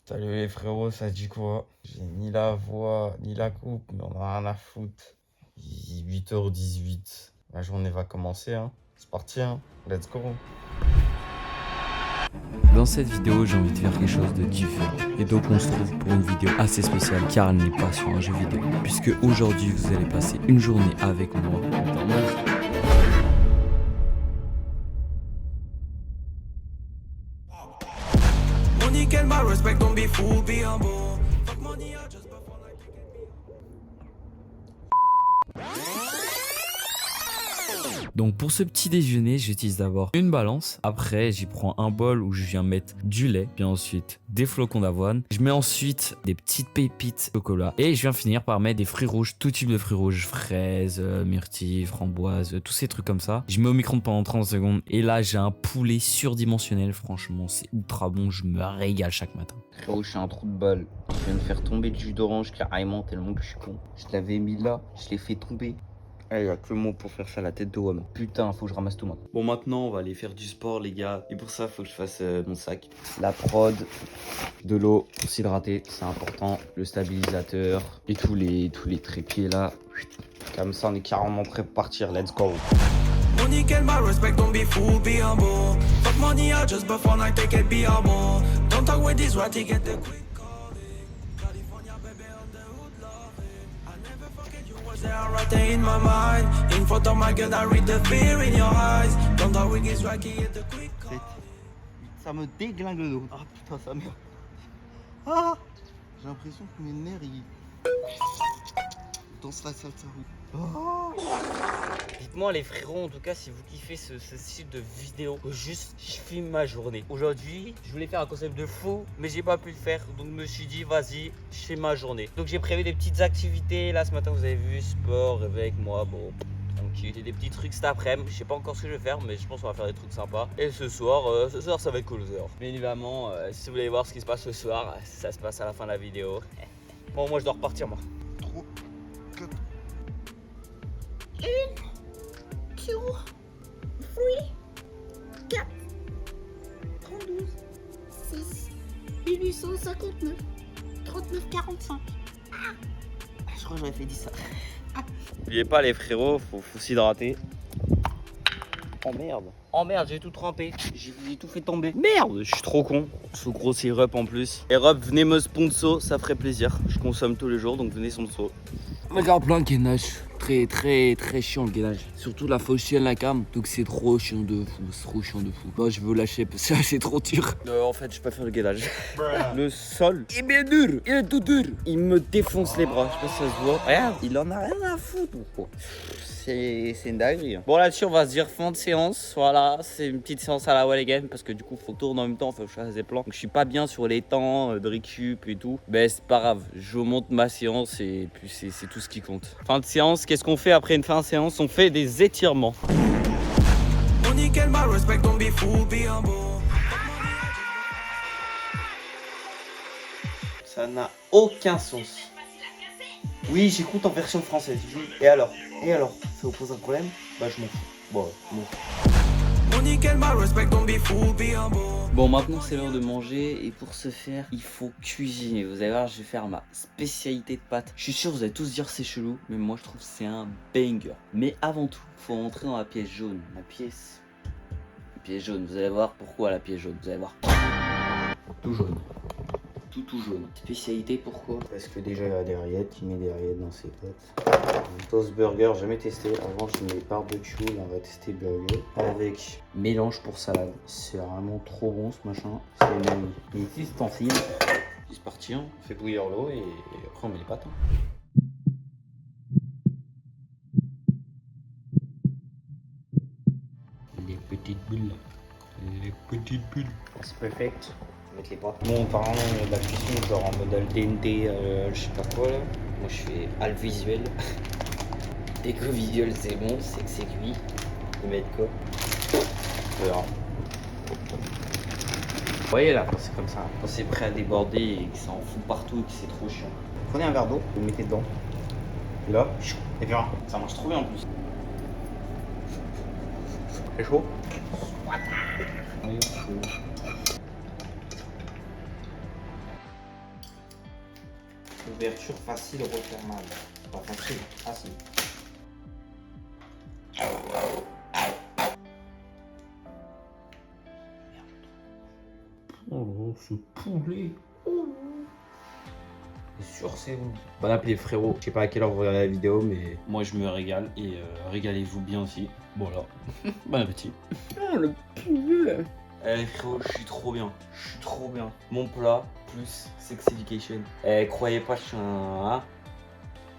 Salut les frérots, ça dit quoi? J'ai ni la voix, ni la coupe, mais on a rien à foutre. Il est 8h18. La journée va commencer, hein. C'est parti, hein. Let's go. Dans cette vidéo, j'ai envie de faire quelque chose de différent. Et donc on se trouve pour une vidéo assez spéciale car elle n'est pas sur un jeu vidéo. Puisque aujourd'hui, vous allez passer une journée avec moi dans ma vie. Donc pour ce petit déjeuner, j'utilise d'abord une balance. Après, j'y prends un bol où je viens mettre du lait. Puis ensuite, des flocons d'avoine. Je mets ensuite des petites pépites de chocolat. Et je viens finir par mettre des fruits rouges, tout type de fruits rouges. Fraises, myrtilles, framboises, tous ces trucs comme ça. Je mets au micro-ondes pendant 30 secondes. Et là, j'ai un poulet surdimensionnel. Franchement, c'est ultra bon. Je me régale chaque matin. Frérot, je suis un trou de balle. Je viens de faire tomber du jus d'orange carrément tellement que je suis con. Je l'avais mis là, je l'ai fait tomber. Il n'y a que le mot pour faire ça, la tête de homme. Putain, faut que je ramasse tout maintenant. Bon, maintenant, on va aller faire du sport, les gars. Et pour ça, faut que je fasse mon sac. La prod, de l'eau pour s'hydrater, c'est important. Le stabilisateur et tous les trépieds là. Comme ça, on est carrément prêt pour partir. Let's go. Money get my respect, don't be fool, be humble. Fuck money, I just buff on, I take it, be humble. Don't talk with this right, get the quick calling. California, baby, on the hood, love it. I never forget you was there, right there in my mind. In front of my girl, I read the fear in your eyes. Don't talk with this right, get the quick calling. Ça me déglingue le dos. Ah putain, ça merde. Ah, j'ai l'impression que mes nerfs ils dansent la salsa. Oh. Dites-moi les frérots, en tout cas si vous kiffez ce style de vidéo, juste je filme ma journée. Aujourd'hui, je voulais faire un concept de fou, mais j'ai pas pu le faire, donc je me suis dit vas-y, je fais ma journée. Donc j'ai prévu des petites activités, là ce matin vous avez vu, sport, avec moi, bon, tranquille. J'ai des petits trucs cet après-midi, je sais pas encore ce que je vais faire, mais je pense qu'on va faire des trucs sympas. Et ce soir ça va être cool. Bien évidemment, si vous voulez voir ce qui se passe ce soir, ça se passe à la fin de la vidéo. Bon, moi je dois repartir moi. 3, 4. 1, 2, 3, 4, 32, 6, 1859, 39,45. Je crois que j'aurais fait 10 ça. N'oubliez pas les frérots, faut s'hydrater. Oh merde. Oh merde, j'ai tout trempé. J'ai tout fait tomber. Merde, je suis trop con. Ce gros syrup en plus. Et Rob, venez me sponsor, ça ferait plaisir. Je consomme tous les jours, donc venez sponsor. Regarde plein de gainage. Très chiant le gainage. Surtout la fausse chienne la cam. Donc c'est trop chiant de fou. C'est trop chiant de fou. Moi je veux lâcher parce que c'est trop dur. En fait, je peux faire le gainage. Le sol, il est bien dur. Il est tout dur. Il me défonce les bras. Je sais pas si ça se voit. Regarde, il en a rien à foutre. C'est une dinguerie. Bon, là-dessus, on va se dire fin de séance. Voilà, c'est une petite séance à la wall again parce que du coup, faut tourner en même temps. Faut que je fasse des plans. Donc, je suis pas bien sur les temps de récup et tout. Mais c'est pas grave. Je vous montre ma séance et puis c'est tout ce qui compte. Fin de séance, qu'est-ce qu'on fait après une fin de séance? On fait des étirements. Money get my respect, don't be fool, be humble. Ça n'a aucun sens. Oui, j'écoute en version française. Et alors? Ça vous pose un problème? Bah, je m'en fous. Bon, je m'en fous. Money get my respect, don't be fool, be humble. Bon, maintenant c'est l'heure de manger et pour ce faire, il faut cuisiner. Vous allez voir, je vais faire ma spécialité de pâtes. Je suis sûr, vous allez tous dire c'est chelou, mais moi je trouve que c'est un banger. Mais avant tout, faut rentrer dans la pièce jaune. La pièce jaune, vous allez voir pourquoi la pièce jaune. Vous allez voir. Tout jaune. Tout jaune. Spécialité, pourquoi? Parce que déjà il y a des rillettes, il met des rillettes dans ses pâtes. Toast burger, jamais testé. Avant je mets barbecue, là on va tester burger. Avec mélange pour salade. C'est vraiment trop bon ce machin. C'est même les petits ustensiles. C'est parti, on fait bouillir l'eau et après on met les pâtes. Les petites bulles. C'est perfect. Mettre les pâtes. Bon, apparemment, la cuisson, genre en mode al dente, je sais pas quoi là. Moi, je fais al visuel. Dès que visuel, c'est bon, c'est que c'est cuit. Vous mettre quoi? Alors. Vous voyez là, quand c'est comme ça, quand c'est prêt à déborder et que ça en fout partout et que c'est trop chiant. Prenez un verre d'eau, vous le mettez dedans. Et là, et puis ça marche trop bien en plus. C'est chaud? Oui, chaud. Ouverture facile, refermable. Pas facile, facile. Oh, ce poulet. C'est sûr, c'est bon. Bon appétit frérot. Je sais pas à quelle heure vous regardez la vidéo, mais moi je me régale et régalez-vous bien aussi. Voilà. Bon appétit. Oh, le poulet. Eh frérot, je suis trop bien. Je suis trop bien. Mon plat plus Sex Education. Eh, croyez pas, je suis un. Hein,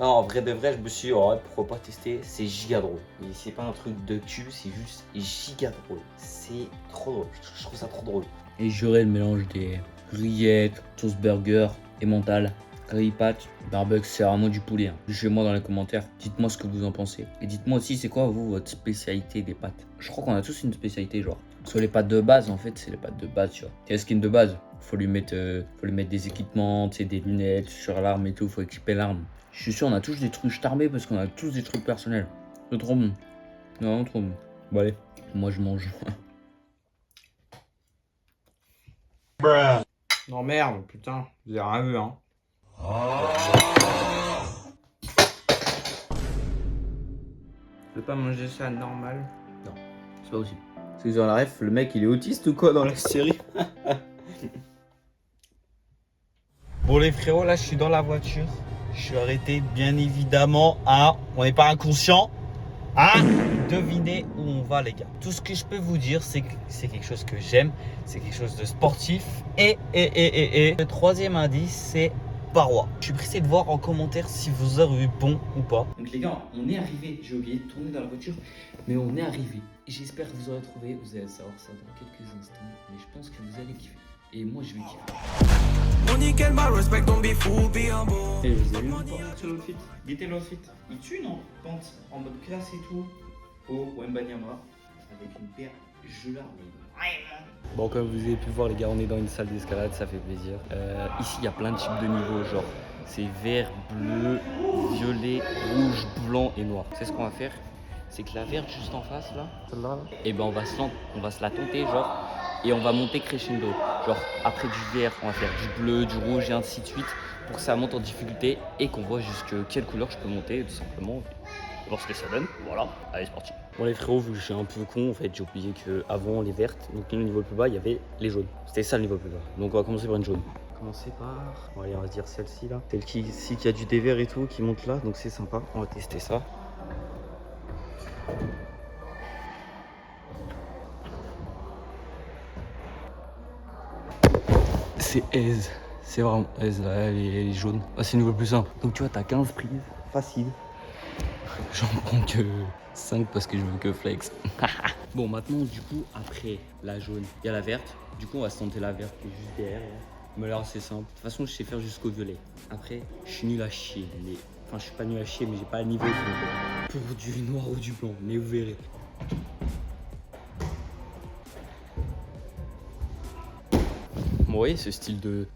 non, en vrai de vrai, je me suis dit, oh, pourquoi pas tester. C'est giga drôle. Et c'est pas un truc de cul, c'est juste giga drôle. C'est trop drôle. Je trouve ça trop drôle. Et j'aurai le mélange des rillettes, toast burger et mental. Curry patch, barbecue, c'est vraiment du poulet. Dites-moi dans les commentaires, dites-moi ce que vous en pensez. Et dites-moi aussi, c'est quoi vous, votre spécialité des pâtes? Je crois qu'on a tous une spécialité, genre. Sur les pâtes de base, en fait, c'est les pâtes de base, tu vois. Et la skin de base, faut lui mettre des équipements, tu sais, des lunettes sur l'arme et tout, faut équiper l'arme. Je suis sûr, on a tous des trucs charmés parce qu'on a tous des trucs personnels. C'est trop bon. C'est vraiment trop bon. Bon, allez, moi je mange. non merde, putain, vous avez rien vu hein. Je peux pas manger ça normal. Non, c'est pas possible. C'est dans la ref, le mec il est autiste ou quoi dans la série? Bon les frérots, là je suis dans la voiture. Je suis arrêté bien évidemment. Hein, on n'est pas inconscient. Hein, devinez où on va les gars. Tout ce que je peux vous dire, c'est que c'est quelque chose que j'aime. C'est quelque chose de sportif. Et le troisième indice, c'est parois. Je suis pressé de voir en commentaire si vous avez eu bon ou pas. Donc les gars, on est arrivé. J'ai oublié de tourner dans la voiture, mais on est arrivé. J'espère que vous aurez trouvé. Vous allez savoir ça dans quelques instants. Mais je pense que vous allez kiffer. Et moi je vais kiffer. Mon nickel, my respect, don't be fool, be humble. Et vous avez vu sur l'outfit? Guettez l'outfit. Il tue non? Pente en mode classe et tout. Au Wembanyama. Avec une paire gelard. Bon, comme vous avez pu voir les gars, on est dans une salle d'escalade, ça fait plaisir. Ici il y a plein de types de niveaux, genre c'est vert, bleu, violet, rouge, blanc et noir. C'est ce qu'on va faire, c'est que la verte juste en face là, celle-là, là, et ben on va se la tenter genre, et on va monter crescendo. Genre après du vert, on va faire du bleu, du rouge et ainsi de suite pour que ça monte en difficulté et qu'on voit jusque quelle couleur je peux monter tout simplement. Voir ce que ça donne, voilà, allez c'est parti. Bon les frérots, vu que je suis un peu con en fait, j'ai oublié que avant les vertes, donc le niveau le plus bas, il y avait les jaunes. C'était ça le niveau le plus bas. Donc on va commencer par une jaune. Commencer par, bon, allez, on va se dire celle-ci là. Celle-ci qui a du dévers et tout, qui monte là, donc c'est sympa. On va tester ça. C'est aise, c'est vraiment aise là, elle est jaune. Ah, c'est le niveau le plus simple. Donc tu vois, t'as 15 prises, facile. J'en prends que 5 parce que je veux que flex. Bon, maintenant, du coup, après la jaune, il y a la verte. Du coup, on va se tenter la verte qui est juste derrière. Mais là, c'est simple. De toute façon, je sais faire jusqu'au violet. Après, je suis nul à chier. Enfin, je suis pas nul à chier, mais j'ai pas le niveau pour du noir ou du blanc. Mais vous verrez. Vous voyez ce style de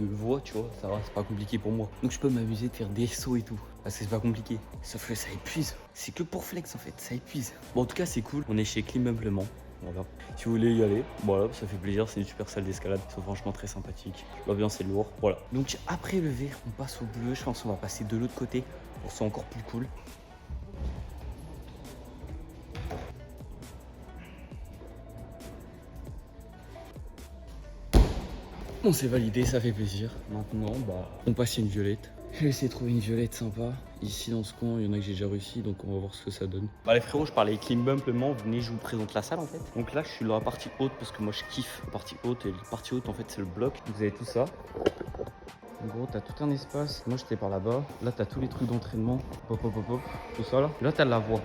voix, tu vois, ça va, c'est pas compliqué pour moi. Donc je peux m'amuser de faire des sauts et tout, parce que c'est pas compliqué. Sauf que ça épuise. C'est que pour flex en fait, ça épuise. Bon en tout cas c'est cool, on est chez Climbablement. Voilà. Si vous voulez y aller, voilà, ça fait plaisir, c'est une super salle d'escalade, c'est franchement très sympathique. L'ambiance est lourde, voilà. Donc après le vert, on passe au bleu, je pense qu'on va passer de l'autre côté pour que ce soit encore plus cool. Bon c'est validé, ça fait plaisir. Maintenant on passe à une violette. Je vais essayer de trouver une violette sympa. Ici dans ce coin, il y en a que j'ai déjà réussi, donc on va voir ce que ça donne. Bah les frérots, je parlais Climbablement, venez, je vous présente la salle en fait. Donc là je suis dans la partie haute parce que moi je kiffe la partie haute, et la partie haute en fait c'est le bloc. Vous avez tout ça. En gros t'as tout un espace, moi j'étais par là-bas. Là t'as tous les trucs d'entraînement, hop hop hop hop, tout ça là. Là t'as de la voie.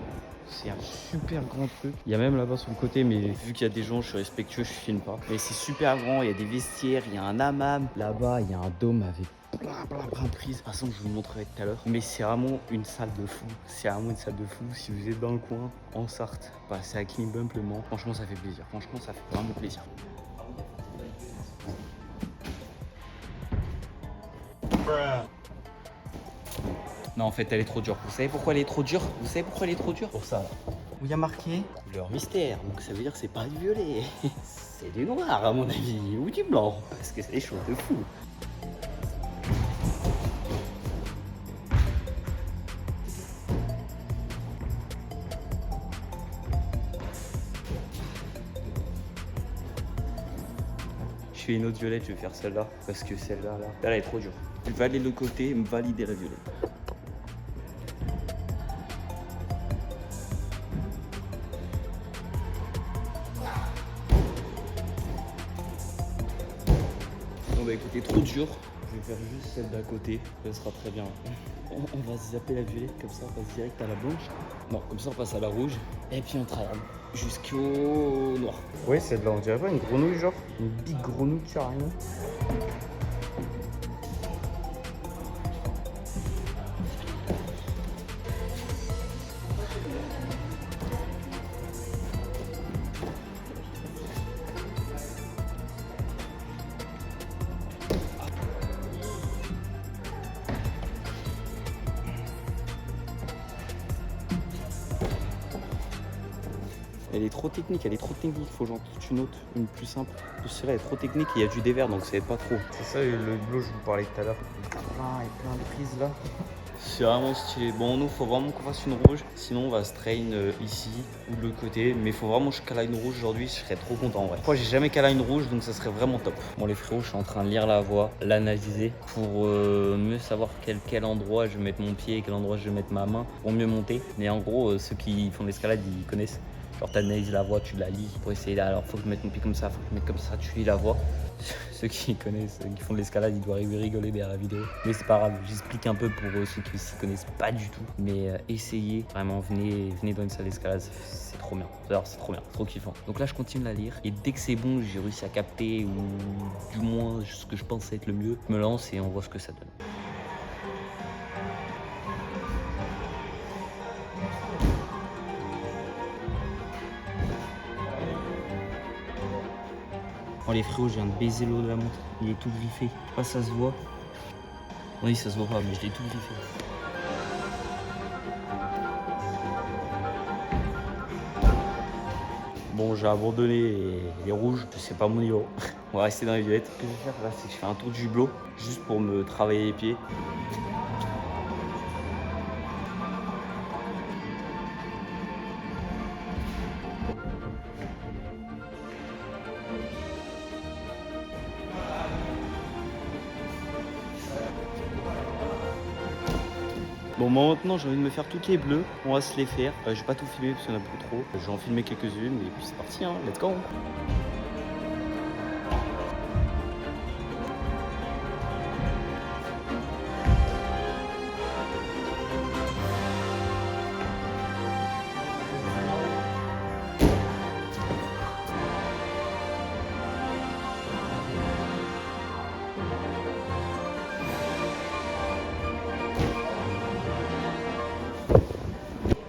C'est un super grand truc. Il y a même là-bas sur le côté, mais vu qu'il y a des gens, je suis respectueux, je filme pas. Mais c'est super grand, il y a des vestiaires, il y a un hammam. Là-bas, il y a un dôme avec plein de prises. De toute façon, je vous le montrerai tout à l'heure. Mais c'est vraiment une salle de fou. C'est vraiment une salle de fou. Si vous êtes dans le coin, en Sarthe, passez à Climbablement. Franchement, ça fait plaisir. Franchement, ça fait vraiment plaisir. Non, en fait, elle est trop dure. Vous savez pourquoi elle est trop dure? Vous savez pourquoi elle est trop dure? Pour ça. Où il y a marqué couleur mystère. Donc ça veut dire que c'est pas du violet. C'est du noir, à mon avis. Ou du blanc. Parce que c'est des choses de fou. tuer une autre violette, je vais faire celle-là. Parce que celle-là, là, elle est trop dure. Je vais aller de l'autre côté et me valider la violette. Bon bah écoutez, trop dur. Je vais faire juste celle d'à côté, ça sera très bien. On va zapper la violette, comme ça on passe direct à la blanche. Non, comme ça on passe à la rouge. Et puis on travaille jusqu'au noir. Ouais, celle-là, on dirait pas une grenouille, genre. Une big grenouille carrément. Elle est trop technique, il faut j'en toute une autre, une plus simple. Celle-là est trop technique et il y a du dévers donc ça aide pas trop. C'est ça le bleu, je vous parlais tout à l'heure. Plein de prises là. C'est vraiment stylé. Bon, nous, faut vraiment qu'on fasse une rouge. Sinon, on va strain ici ou de l'autre côté. Mais faut vraiment que je cale une rouge aujourd'hui. Je serais trop content en vrai. Moi, j'ai jamais calé une rouge donc ça serait vraiment top. Bon, les frérots, je suis en train de lire la voix, l'analyser pour mieux savoir quel endroit je vais mettre mon pied et quel endroit je vais mettre ma main pour mieux monter. Mais en gros, ceux qui font de l'escalade, ils connaissent. Genre, t'analyses la voix, tu la lis pour essayer. Alors, faut que je mette mon pied comme ça, faut que je mette comme ça, tu lis la voix. Ceux qui connaissent, qui font de l'escalade, ils doivent rigoler derrière la vidéo. Mais c'est pas grave, j'explique un peu pour ceux qui s'y connaissent pas du tout. Mais essayez, vraiment, venez dans une salle d'escalade, c'est trop bien. D'ailleurs, c'est trop bien, trop kiffant. Donc là, je continue de la lire. Et dès que c'est bon, j'ai réussi à capter, ou du moins ce que je pense être le mieux, je me lance et on voit ce que ça donne. Oh les frérots, je viens de baiser l'eau de la montre. Il est tout griffé. Je sais pas si ça se voit. Oui, ça se voit pas, mais je l'ai tout griffé. Bon, j'ai abandonné les rouges. C'est pas mon niveau. On va rester dans les violettes. Ce que je vais faire là, c'est que je fais un tour du hublot juste pour me travailler les pieds. Bon, moi maintenant j'ai envie de me faire toutes les bleues, on va se les faire. Je vais pas tout filmer parce qu'il y en a beaucoup trop. Je vais en filmer quelques-unes et puis c'est parti, hein. Let's go.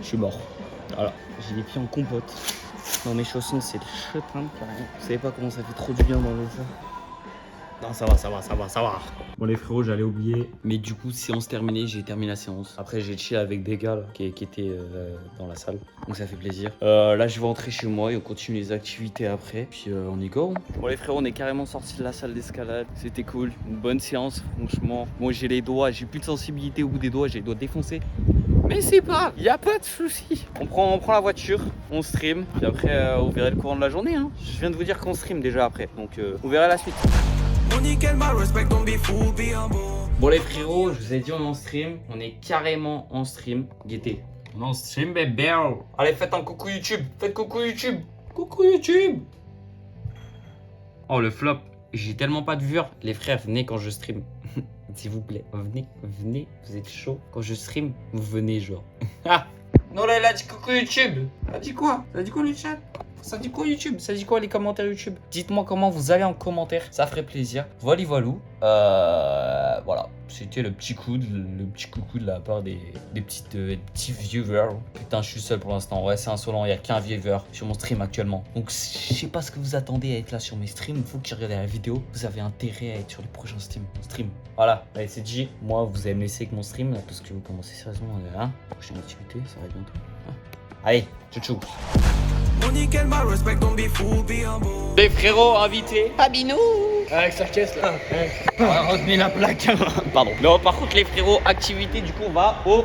Je suis mort. Voilà, j'ai les pieds en compote. Dans mes chaussons, c'est le chetin carrément. Vous savez pas comment ça fait trop du bien d'enlever ça. Non, ça va. Bon les frérots, j'allais oublier. Mais du coup, séance terminée, j'ai terminé la séance. Après, j'ai chill avec des gars là, qui étaient dans la salle. Donc ça fait plaisir. Là, je vais rentrer chez moi et on continue les activités après. Puis on y go. Bon les frérots, on est carrément sortis de la salle d'escalade. C'était cool. Une bonne séance, franchement. Moi, j'ai les doigts, j'ai plus de sensibilité au bout des doigts, j'ai les doigts défoncés. Mais c'est pas, y a pas de souci. On prend la voiture, on stream, puis après on verra le courant de la journée. Hein. Je viens de vous dire qu'on stream déjà après, donc on verra la suite. Bon les frérots, je vous ai dit on est en stream, on est carrément en stream. Guettez, on est en stream bébé. Allez faites un coucou YouTube, faites coucou YouTube. Coucou YouTube. Oh le flop, j'ai tellement pas de viewers. Les frères, venez quand je stream. S'il vous plaît, venez, vous êtes chaud. Quand je stream, vous venez genre. Ah non là, il a dit coucou YouTube. Ça dit quoi? Ça dit quoi le chat? Ça dit quoi YouTube? Ça dit quoi les commentaires YouTube? Dites-moi comment vous allez en commentaire, ça ferait plaisir. Voilà. Voilà, c'était le petit coucou de la part des petits viewers. Putain, je suis seul pour l'instant. Ouais, c'est insolent, il n'y a qu'un viewer sur mon stream actuellement. Donc, je sais pas ce que vous attendez à être là sur mes streams. Il faut que tu regardes la vidéo. Vous avez intérêt à être sur les prochains streams. Voilà, allez, c'est dit. Moi, vous allez me laisser avec mon stream là, parce que vous commencez sérieusement. Hein, prochaine activité, ça va bientôt. Hein. Allez, tchou. Les frérots invités. Pabinou. Avec sa caisse là. Retenez la plaque. Pardon. Non, par contre, les frérots, activité, du coup, on va au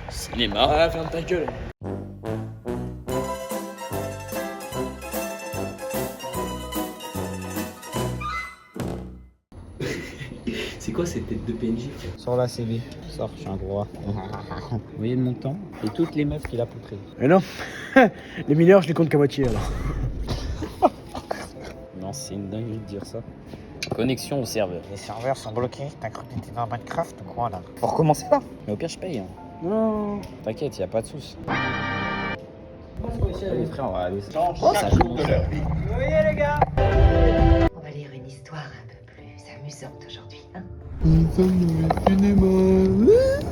cinéma. Ah, ferme ta gueule. têtes de PNJ. Sors la CV. Sors, je suis un gros rat. Vous voyez le montant et toutes les meufs qu'il a poutrées. Mais non, les mineurs, je les compte qu'à moitié alors. Non, c'est une dinguerie de dire ça. Connexion au serveur. Les serveurs sont bloqués. T'as cru que t'étais dans Minecraft ou quoi là? Faut recommencer là. Mais au pire, je paye. Hein. Non. T'inquiète, y a pas de soucis. Les frères, on va aller. Oh, ça joue. On va lire une histoire un peu plus amusante aujourd'hui. Hein.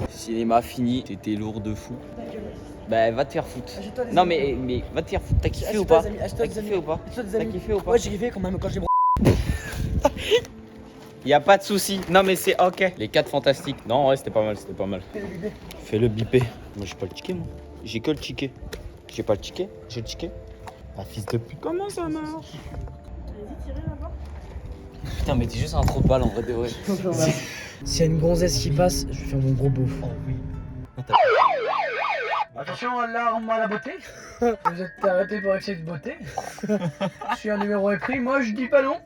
Cinéma fini, t'étais lourd de fou. Bah va te faire foutre. Non mais va te faire foutre, t'as kiffé ou pas? T'as kiffé ou pas? T'as kiffé ou pas? Ouais, j'ai kiffé quand même quand j'ai Y a pas de souci. Non mais c'est ok. Les 4 fantastiques. Non, ouais, c'était pas mal, c'était pas mal. Fais-le biper. Moi, j'ai pas le ticket, moi. J'ai que le ticket. J'ai pas le ticket. J'ai le ticket. Ah, fils de pute. Comment ça marche? Putain mais t'es juste un trou de balle en vrai de vrai. S'il y a une gonzesse qui passe, je vais faire mon gros beauf. Oh oui. Attention à l'arme à la beauté. Vous êtes arrêté pour excès de beauté. Si un numéro est pris, moi je dis pas non.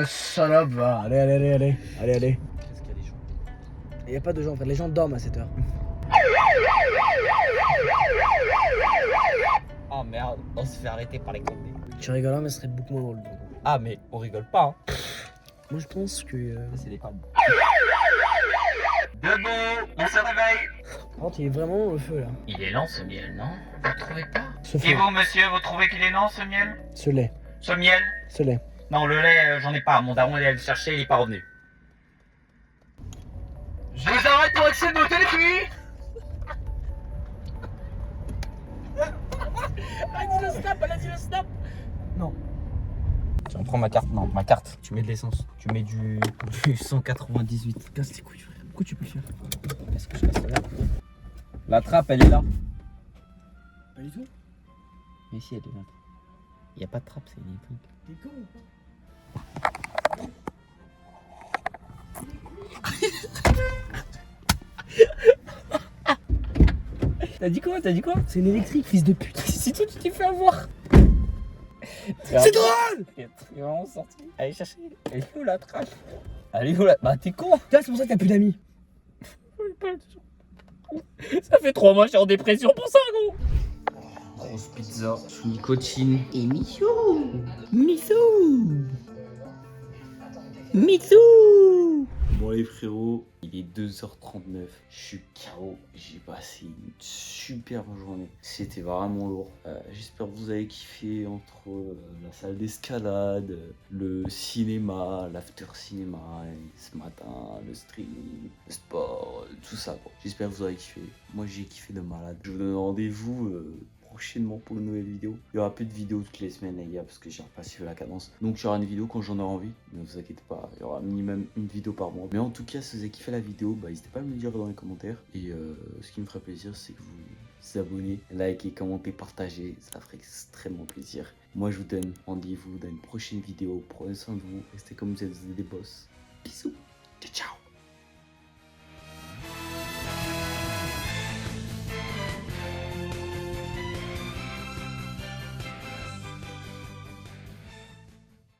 Salope, va. Allez. Qu'est-ce qu'il y a des gens? Il y a pas de gens en fait, les gens dorment à cette heure. Oh merde, on se fait arrêter par les condés. Tu rigoles, mais ce serait beaucoup moins drôle. Ah mais on rigole pas hein. Moi je pense que. C'est des connes. Debout, on se réveille. Par contre, il est vraiment le feu là. Il est lent ce miel, non? Vous le trouvez pas? Ce Et feu. vous, monsieur, vous trouvez qu'il est lent ce miel? Ce lait. Ce miel? Ce lait. Non, le lait, j'en ai pas. Mon daron est allé le chercher, il est pas revenu. Je les arrête pour excès de beauté les filles. Elle a dit le snap. Non. Tu prends ma carte, non ma carte. Tu mets de l'essence. Tu mets du 198. Casse tes couilles, frère. Pourquoi tu peux le faire? Est-ce que je reste là? La trappe elle est là. Pas du tout. Mais si elle est là. Y a pas de trappe, c'est des trucs. T'es con ou pas? T'as dit quoi? C'est une électrique, fils de pute. Si toi tu t'es fait avoir. C'est drôle. T'es vraiment sorti. Allez chercher. Elle est où la trappe? Elle est où la... Bah t'es con. Putain, c'est pour ça que t'as plus d'amis. Ça fait 3 mois que je suis en dépression pour ça gros. Grosse pizza sous nicotine. Et Missou. Bon les frérots, il est 2h39, je suis KO, j'ai passé une superbe journée, c'était vraiment lourd. J'espère que vous avez kiffé entre la salle d'escalade, le cinéma, l'after cinéma, ce matin, le stream, le sport, tout ça quoi. J'espère que vous avez kiffé, moi j'ai kiffé de malade. Je vous donne rendez-vous prochainement pour une nouvelle vidéo. Il y aura plus de vidéos toutes les semaines les gars parce que j'ai pas suivi la cadence. Donc il y aura une vidéo quand j'en aurai envie. Ne vous inquiétez pas, il y aura minimum une vidéo par mois. Mais en tout cas si vous avez kiffé la vidéo, bah n'hésitez pas à me le dire dans les commentaires. Et ce qui me ferait plaisir c'est que vous vous abonnez, likez, commentez, partagez. Ça ferait extrêmement plaisir. Moi je vous donne rendez-vous dans une prochaine vidéo. Prenez soin de vous, restez comme vous êtes des boss. Bisous, ciao ciao.